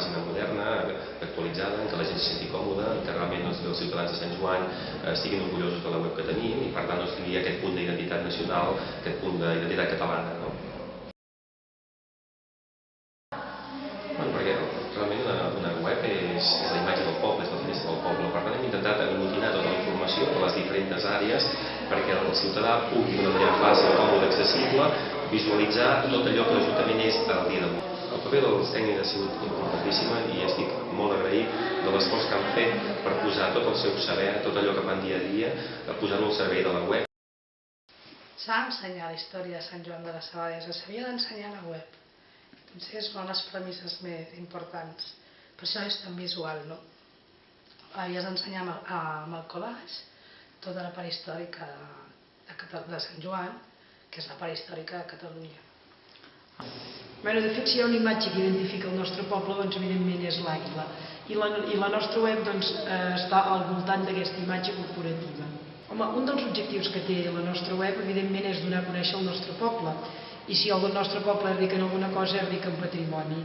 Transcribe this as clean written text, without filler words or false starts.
pàgina moderna, actualitzada, en què la gent se senti còmoda, en què realment els ciutadans de Sant Joan estiguin orgullosos de la web que tenim i per tant tingui aquest punt d'identitat nacional, aquest punt d'identitat catalana. Perquè realment una web és la imatge del poble, és la finestra del poble. Per tant hem intentat aglutinar tota la informació de les diferents àrees perquè el ciutadà pugui d'una manera fàcil, còmoda, accessible, visualitzar tot allò que l'Ajuntament és al dia d'avui. El paper dels tècnics ha sigut importantíssim i estic molt agraït de l'esforç que han fet per posar tot el seu saber, tot allò que fan dia a dia, posar-ho al servei de la web. S'ha d'ensenyar la història de Sant Joan de les Abadesses, s'havia d'ensenyar a la web. És una de les premisses més importants. Per això és tan visual, no? Havies d'ensenyar amb el collage tota la part històrica de Sant Joan, que és la part històrica de Catalunya. De fet, si hi ha una imatge que identifica el nostre poble, doncs evidentment és l'àguila. I la nostra web està al voltant d'aquesta imatge corporativa. Home, un dels objectius que té la nostra web, evidentment, és donar a conèixer el nostre poble. I si el nostre poble és ric en alguna cosa, és ric en patrimoni.